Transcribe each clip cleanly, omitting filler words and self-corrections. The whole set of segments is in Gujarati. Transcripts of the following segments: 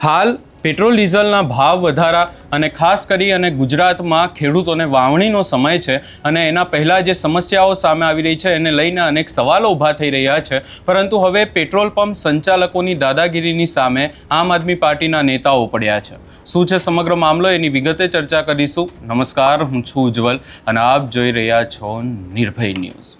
હાલ પેટ્રોલ ડીઝલના ભાવ વધારા અને ખાસ કરી અને ગુજરાતમાં ખેડૂતોને વાવણીનો સમય છે અને એના પહેલાં જે સમસ્યાઓ સામે આવી રહી છે એને લઈને અનેક સવાલો ઊભા થઈ રહ્યા છે, પરંતુ હવે પેટ્રોલ પંપ સંચાલકોની દાદાગીરીની સામે આમ આદમી પાર્ટીના નેતાઓ પડ્યા છે। શું છે સમગ્ર મામલો, એની વિગતે ચર્ચા કરીશું। નમસ્કાર, હું છું ઉજ્જવલ અને આપ જોઈ રહ્યા છો નિર્ભય ન્યૂઝ।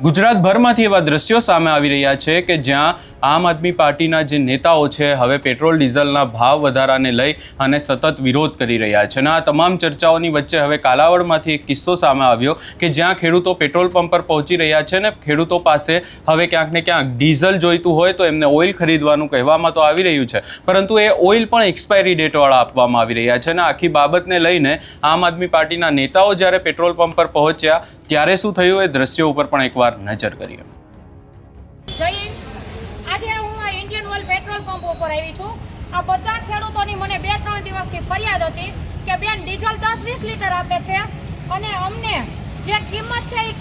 ગુજરાતભરમાંથી એવા દ્રશ્યો સામે આવી રહ્યા છે કે જ્યાં આમ આદમી પાર્ટીના જે નેતાઓ છે હવે પેટ્રોલ ડીઝલના ભાવ વધારાને લઈ અને સતત વિરોધ કરી રહ્યા છે। અને આ તમામ ચર્ચાઓની વચ્ચે હવે કાલાવડમાંથી એક કિસ્સો સામે આવ્યો કે જ્યાં ખેડૂતો પેટ્રોલ પંપ પર પહોંચી રહ્યા છે ને ખેડૂતો પાસે હવે ક્યાંક ને ક્યાંક ડીઝલ જોઈતું હોય તો એમને ઓઇલ ખરીદવાનું કહેવામાં તો આવી રહ્યું છે, પરંતુ એ ઓઇલ પણ એક્સપાયરી ડેટવાળા આપવામાં આવી રહ્યા છે। અને આખી બાબતને લઈને આમ આદમી પાર્ટીના નેતાઓ જ્યારે પેટ્રોલ પંપ પર પહોંચ્યા ત્યારે શું થયું એ દ્રશ્યો ઉપર પણ એકવાર નજર કરીએ। આજે હું આ ઇન્ડિયન ઓઇલ પેટ્રોલ પંપ ઉપર આવી છું। આ બધા ખેડૂતોની મને 2-3 દિવસથી ફરિયાદ હતી કે બેન ડીઝલ 10-20 લીટર આપે છે અને અમને જે કિંમત છે એ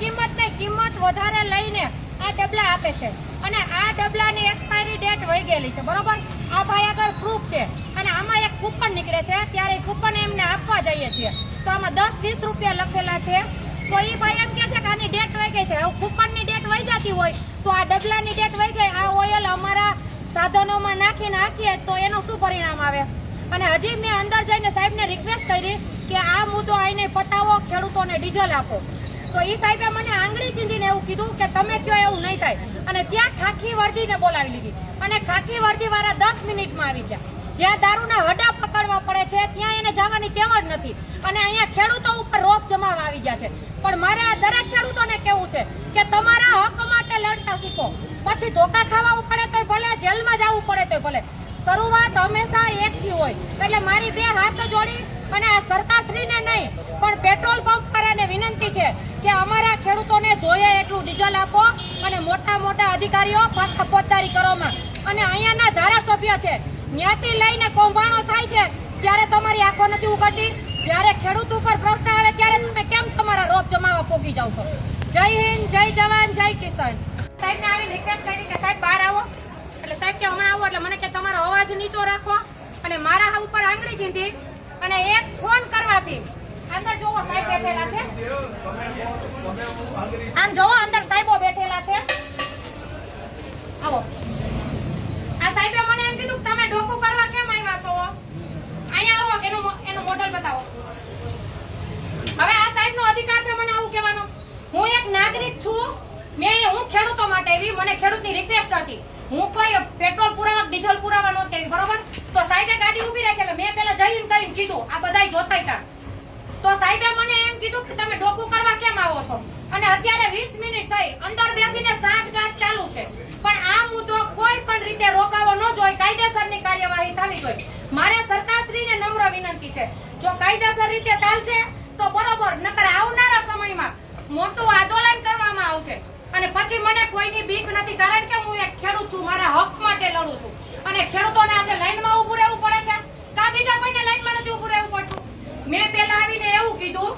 કિંમત વધારે લઈને આ ડબલા આપે છે અને આ ડબલાની એક્સપાયરી ડેટ વહી ગયેલી છે, બરોબર। આ ભાઈ આગળ પ્રૂફ છે અને આમાં એક કૂપન નીકળે છે, ત્યારે કૂપન એમને આપવા જઈએ છીએ તો આમાં 10-20 રૂપિયા લખેલા છે। તો એ ભાઈ એમ કહે છે કે આની ડેટ વહી ગઈ છે। હવે કૂપનની ડેટ વહી જતી હોય તો આ ડબલાની ડેટ વહી ગઈ, આ ઓઇલ અમારા સાધનોમાં નાખીને હાકીએ તો એનું શું પરિણામ આવે? અને હજી મેં અંદર જઈને સાહેબને રિક્વેસ્ટ કરી કે આ મુદ્દો આઈને પતાવો, ખેડૂતોને ડીઝલ આપો। તો એ સાહેબે મને આંગળી ચીંધીને એવું કીધું કે તમે કહો એવું નહીં થાય। અને ત્યાં ખાખી વર્દીને બોલાવી લીધી અને ખાખી વર્દીવાળા 10 મિનિટમાં આવી ગયા। જ્યાં દારૂના હડા પકડવા પડે છે ત્યાં એને જવાની ટેવ જ નથી અને અહીંયા ખેડૂતો ઉપર રોપ જમાવવા આવી ગયા છે। પણ મારે આ દરેક ખેડૂતોને કહેવું છે કે તમારા હક માટે લડતા શીખો, પછી ધોકા ખાવા પડે તોય ભલે, જેલમાં જવું પડે તોય ભલે, શરૂઆત હંમેશા એકથી હોય। એટલે મારી 2 હાથ જોડી અને આ સરકારશ્રીને નહીં પણ પેટ્રોલ પંપ વાળાને વિનંતી છે કે અમારા ખેડૂતોને જોઈએ એટલું ડીઝલ આપો અને મોટા અધિકારીઓ ફોજદારી કરોમાં। અને અહીંયાના ધારાસભ્ય છે ત્યાંથી લઈને કૌભાંડો થાય છે ત્યારે તમારી આંખો નથી ઉઘડતી, જ્યારે ખેડૂત ઉપર પ્રશ્ન આવે ત્યારે તમે કેમ તમારા રોપ જમાવા પોગી જાવ છો? જય હિન્દ, જય જવાન, જય કિસાન। સાહેબને આવી રિક્વેસ્ટ કરી કે સાહેબ બહાર આવો, એટલે સાહેબ કે હમણાં આવો, એટલે મને કે તમારો અવાજ નીચો રાખો અને મારા ઉપર આંગળી ચીંધી અને એક ફોન કરવાથી અંદર જોવો સાહેબ બેઠેલા છે, આમ જોવો અંદર સાહેબો બેઠેલા છે, આવો। આ સાહેબે મને એમ કીધું તમે ડોકું કરવા કેમ આવ્યા છો? અહીંયા આવો, એનું મોડલ બતાવો। હવે આ સાહેબનો અધિકાર છે મને આવું કહેવાનો। હું એક નાગરિક છું, હું ખેડૂતો માટે આવી, મને ખેડૂતની રિક્વેસ્ટ હતી, હું કોઈ પેટ્રોલ પુરાવા ડીઝલ પુરાવા નહોતી આવી, બરોબર? તો સાહેબે ગાડી ઊભી રાખેલા, મેં પેલા જઈને કરીને કીધું, આ બધાય જોતા હતા, તો સાહેબે મને એમ કીધું કે તમે ડોકું કરવા કેમ આવો છો? અને અત્યારે 20 મિનિટ થઈ, અંદર બેસીને સાંઠગાંઠ ચાલુ છે, પણ આ મુદ્દો કોઈ પણ રીતે રોકાવો ન જોઈએ, કાયદેસરની કાર્યવાહી થવી જોઈએ। મારે સરકારશ્રીને નમ્ર વિનંતી છે, જો કાયદેસર રીતે ચાલશે તો બરોબર, નકર આવનારા સમયમાં મોટું આંદોલન કરવામાં આવશે અને પછી મને કોઈની બીક નથી, કારણ કે હું એક ખેડૂત છું, મારા હક માટે લડું છું અને ખેડૂતોને આજે લાઈનમાં ઊભું રહેવું પડે છે કા બીજા કોઈને લાઈનમાં નથી ઊભું રહેવું પડતું? મેં પહેલા આવીને એવું કીધું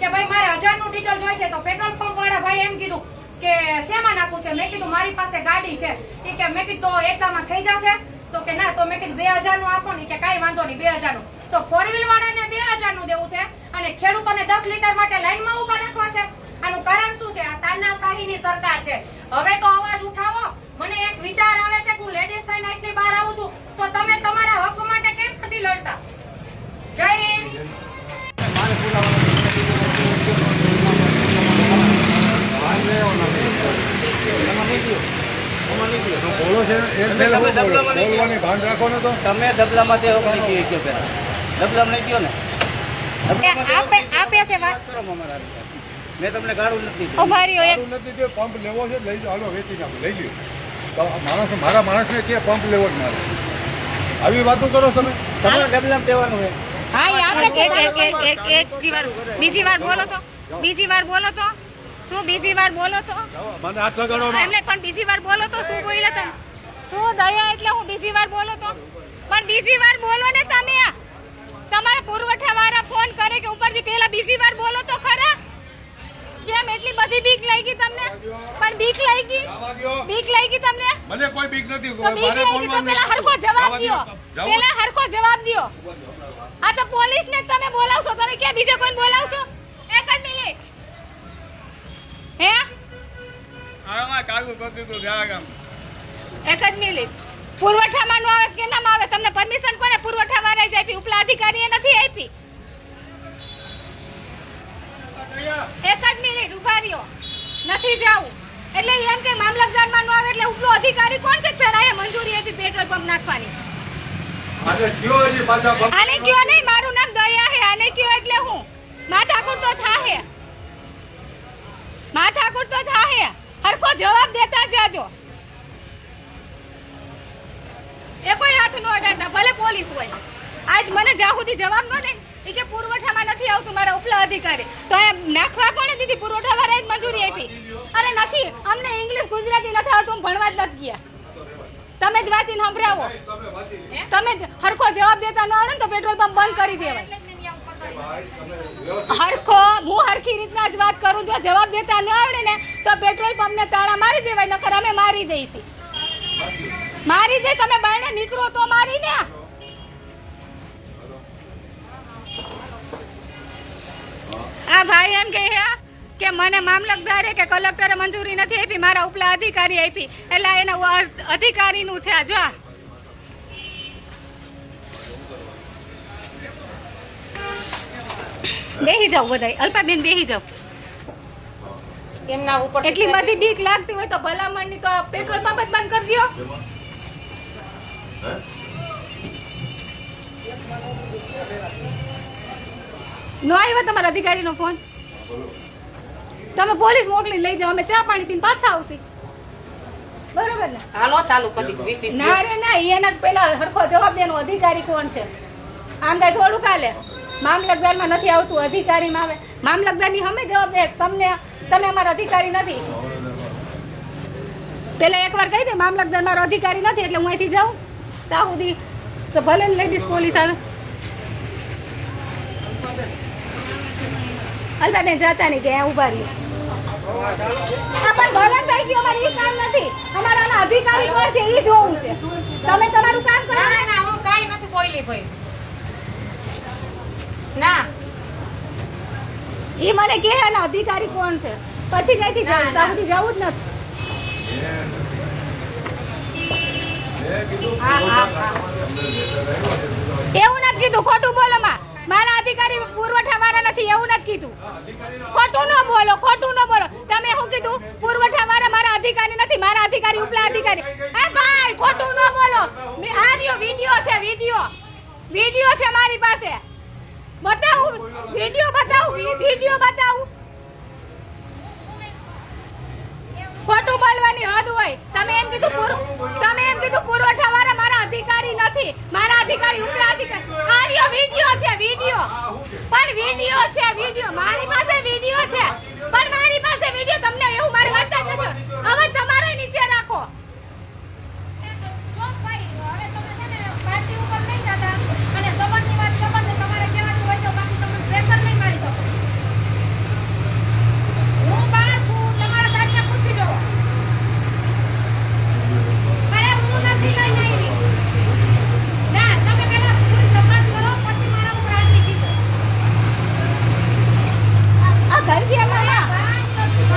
કે ભાઈ મારે 1000 નું ડીઝલ જોઈએ છે, તો પેટ્રોલ પંપ વાળા ભાઈ એમ કીધું કે શેમાં નાખવું છે? મેં કીધું મારી પાસે ગાડી છે, એ કે મેં કીધું એટલામાં થઈ જશે? તો કે ના, તો મેં કીધું 2000 નું આપો ને, કે કાંઈ વાંધો નહીં 2000 નું। તો 4 વ્હીલ વાળાને 2000 નું દેવું છે અને ખેડૂતોને 10 લીટર માટે લાઈનમાં ઊભા રાખવા છે? આનું કારણ શું છે? આ તાનાશાહીની સરકાર છે। હવે તો અવાજ ઉઠાવો। મને એક વિચાર આવે છે કે હું લેડીઝ થઈને અહીંથી બહાર આવું છું, તો તમે તમારા હક માટે કેમ નથી લડતા? જય હિન્દ। બોલો છે બોલવાની ભાન રાખો ને, તો તમે ડબલામાં દેવો કે નહીં કયો પેલા ડબલામાં નહીં કયો ને આપે છે વાત કરો અમારા, મેં તમને ગાળું નથી દીધું, નથી તે પંપ લેવો છે, લઈ જાઓ, હાલો વેચી નાખો, લઈ લ્યો। તો મારા માણસને કે પંપ લેવો જ મારે, આવી વાતો કરો તમે? તમારે ડબલામાં દેવાનું હોય। હા, એ આપે છે। બીજી વાર બોલો તો શું બીજી વાર બોલો તો મને હાથ લગાડો એમને, પણ બીજી વાર બોલો તો શું બોલ્યા તમે? શું દયા એટલે હું બીજી વાર બોલો તો? પણ બીજી વાર બોલો ને તમે, તમારા પુરવઠા વાળા ફોન કરે કે ઉપરથી પહેલા બીજી વાર બોલો તો ખરા। કેમ એટલી બધી બીક લાગી તમને? પણ બીક લાગી? જવા દ્યો. બીક લાગી તમને? મને કોઈ બીક નથી તો બીક મારે લાગી તો બોલવાનું પેલા નથી. હરખો જવાબ જવા દ્યો. દ્યો. પેલા હરખો જવાબ દ્યો. આ તો પોલીસને જ તમે બોલાવશો, તમે ક્યાં બીજે કોઈને બોલાવશો? એક જ મિનિટ. હે? એક જ મિનિટ. પુરવઠામાં નો આવે કે નામ આવે? તમને પરમિશન કોને પુરવઠાવાળાએ જ આપી? ઉપલા અધિકારીએ નથી આપી. એક જ મિનિટ ઉભા રહ્યો. નથી જાવું. એટલે એમ કે મામલતદારમાં નો આવે એટલે ઉપલો અધિકારી કોણ છે ફેરાએ મંજૂરી આપી પેટ્રોલ પંપ નાખવાની? આજે કયો હજી પાછા પગ- આને કયો નહીં, મારું નામ દયા હે. આને કયો એટલે હું માથાકૂટ તો થાહે. માથાકૂટ તો થાહે. હરખો જવાબ દેતા જાજો. એ કોઈ હાથ નો અડાડતા, ભલે પોલીસ હોય. આજ મને જ્યાં સુધી જવાબ ન દે એ કે પુરવઠામાં નથી આવતું મારા ઉપલા અધિકારી, તો એ નાખવા કોણે દીધી? પુરવઠાવાળાએ જ મંજૂરી આપી. અરે નથી, અમને ઇંગ્લિશ ગુજરાતી નથી આવડતું, ભણવા જ નથી ગયા. તમે જ વાંચીને સંભળાવો. તમે જ હરખો જવાબ દેતા ન આવડે ને તો પેટ્રોલ પંપ બંધ કરી દેવાય. હરખો હું હરખી રીતના જ વાત કરું. જો જવાબ દેતા ન આવડે ને તો પેટ્રોલ પંપને તાળા મારી દેવાય, નકર અમે મારી દઈશું. મારી દે, તમે બાયણે નીકળો તો મારી ને. આ ભાઈ એમ કહે છે કે મને મામલતદારે કે કલેક્ટરે મંજૂરી નથી આપી, મારા ઉપલા અધિકારી આપી. એટલે એના અધિકારીનું છે. જો બેહી જાવ બધા, અલ્પાબેન બેહી જાવ. એમના ઉપર એટલી બધી બીક લાગતી હોય તો ભલામણની તો પેટ્રોલ પંપ જ બંધ કરી દો. નો આવ્યો તમારા અધિકારીનો ફોન? તમે પોલીસ મોકલી લઈ જાઓ, અમે ચા પાણી પીને પાછા આવતી. બરોબર ને? હાલો ચાલુ કરી દીધું 20 ના રે ના, એના પેલા હરખો જવાબ દેનો અધિકારી કોણ છે? આમ કઈ થોડું કાલે મામલતદારમાં નથી આવતું, અધિકારીમાં આવે. મામલતદારની અમે જવાબ દે, તમે અમારા અધિકારી નથી. પેલા એકવાર કહી દે મામલતદાર મારો અધિકારી નથી એટલે હું અહીંથી જાઉં ત્યાં સુધી તો ભલે ને લેડીઝ પોલીસ આવે. અલ્પાબેન જતા નહીં કે ઉભા રહ્યો. પણ ભલે થઈ ગયું, અમારે એ કામ નથી. અમારા આના અધિકારી કોણ છે એ જોવું છે. તમે તમારું કામ કરો. ના ના હું કાઈ નથી બોલી ભાઈ. ના એ મને કહે એના અધિકારી કોણ છે, પછી ક્યાંથી જવું? ત્યાં સુધી જવું જ નથી. એવું નથી કીધું, ખોટું બોલો માં. મારા અધિકારી પુરવઠા વાળા નથી એવું નથી કીધું. ખોટું ન બોલો, ખોટું ન બોલો. તમે શું કીધું? પુરવઠા વાળા મારા અધિકારી નથી, મારા અધિકારી ઉપલા અધિકારી. એ ભાઈ ખોટું ન બોલો. આ રહ્યો વિડિયો છે, વિડિયો છે મારી પાસે. બતાવું વિડિયો, બતાવું વિડિયો, બતાવું. ખોટું બોલવાની હદ હોય. તમે એમ કીધું પુરવઠા વાળા મારા અધિકારી નથી, મારા અધિકારી ઉપલા અધિકારી. આ રહ્યો વિડિયો છે, વિડિયો. પણ વિડિયો છે, વિડિયો મારી પાસે વિડિયો છે. પણ મારી પાસે વિડિયો તમને એવું મારી વાત જ નથી. હવે તમારે નીચે રાખો. ચોક ભાઈ હવે તમે છે ને પાર્ટી ઉપર નહીં જતા અને સંબંધની વાત સંબંધ તમારે કહેવાનું હોય છે, બાકી તમે પ્રેશર નહીં મારી શકો. હું બહાર છું, તમારા સાડીને પૂછી જુઓ. અરે હું નથી લઈને આવી. ના તમે પહેલા પૂરી તપાસ કરો પછી મારા ઉપર હાથ લીધી દો. આ ઘનશ્યામ મામા,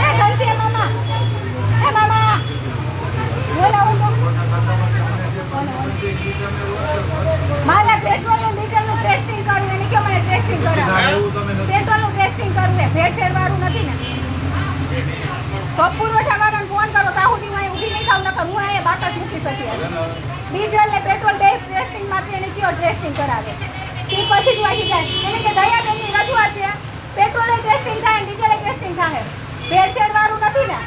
એ ઘનશ્યામ મામા, એ મામા બોલાવો તો. મારે પેટ્રોલનું ડીઝલનું ટેસ્ટિંગ કરવું, એને કયો મને ટેસ્ટિંગ કરાવો. પેટ્રોલનું ટેસ્ટિંગ કરવું એ ભેળસેળ વાળું નથી ને. તો પુરવઠા વાળાને ફોન કરો, ત્યાં સુધી હું અહીં ઊભી નહીં થાવ, નકર હું અહીંયા બાકાત મૂકી શકીશ. ડીઝલ ને પેટ્રોલ બે ટેસ્ટિંગ માટે એને કયો ટેસ્ટિંગ કરાવે. તે પછી જ વાંચી જાય. એને કે દયાબેનની રજૂઆત છે, પેટ્રોલે ટેસ્ટિંગ થાય, ડીઝલે ટેસ્ટિંગ થાય. ભેળસેળ વાળું નથી ને.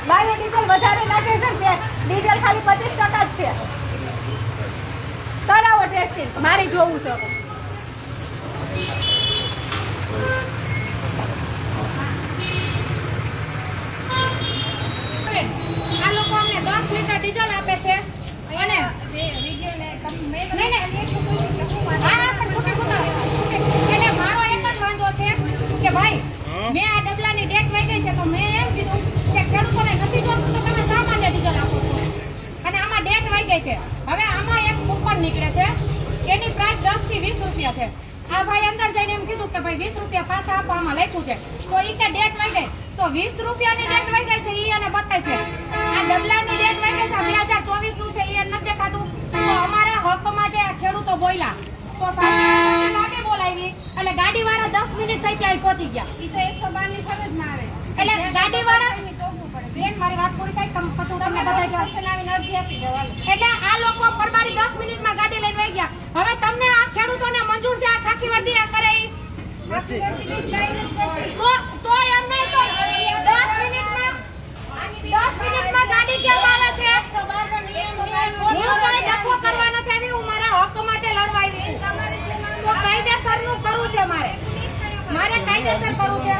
બાયો ડીઝલ વધારે નાખે છે ને ડીઝલ ખાલી 25% જ છે. કરાવો ટેસ્ટિંગ, મારે જોવું છે. આ લોકો અમને 10 લીટર ડીઝલ આપે છે અને હા, પણ છૂટી. એટલે મારો એક જ વાંધો છે કે ભાઈ મેં આ ડબલાની ડેટ વાંચી છે તો નીકળે છે એની પ્રાઇસ 10 થી 20 રૂપિયા છે. આ ભાઈ અંદર જઈને એમ કીધું કે ભાઈ 20 રૂપિયા પાછા આપવામાં લખ્યું છે તો ઈ કે ડેટ વઈ ગઈ તો 20 રૂપિયાની ડેટ વઈ ગઈ છે ઈ એને બતાય છે. આ ડબલાની ડેટ વઈ ગઈ છે 2024 નું છે ઈ એને નથી દેખાતું. તો અમારા હક માટે આ ખેડૂતો બોલ્યા તો ગાડી બોલાવી એટલે ગાડીવાળા 10 મિનિટ થઈ ત્યાં પહોંચી ગયા. ઈ તો 112 ની ફરજમાં આવે એટલે ગાડીવાળા ટોકવું પડે. બેન મારી વાત પૂરી થાય પછી હું તમને બતાવી જાઉં. આવીને અરજી આપી દેવાની. એટલે આ લોકો પરબારી 10 મિનિટમાં ગાડી લઈને વહી ગયા. હવે તમને આ ખેડૂતોને મંજૂર છે આ ખાખી વર્દી આ કરે ઈ? આખી વર્દી લઈને જાય નથી કરતી. તો એમ નહીં તો 10 મિનિટમાં ગાડી કેમ આવે છે? હું કોઈ ડખો કરવા નથી આવી, હું મારા હક માટે લડવા આવી છું. તો કાયદેસરનું કરવું છે મારે કાયદેસર કરવું છે.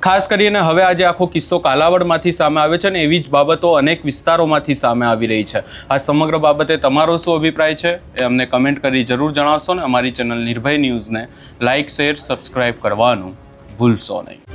ખાસ કરીને હવે આજે આખો કિસ્સો કાલાવડમાંથી સામે આવે છે અને એવી જ બાબતો અનેક વિસ્તારોમાંથી સામે આવી રહી છે. આ સમગ્ર બાબતે તમારો શું અભિપ્રાય છે એ અમને કમેન્ટ કરી જરૂર જણાવશો ને અમારી ચેનલ નિર્ભય ન્યૂઝને લાઇક શેર સબસ્ક્રાઇબ કરવાનું ભૂલશો નહીં.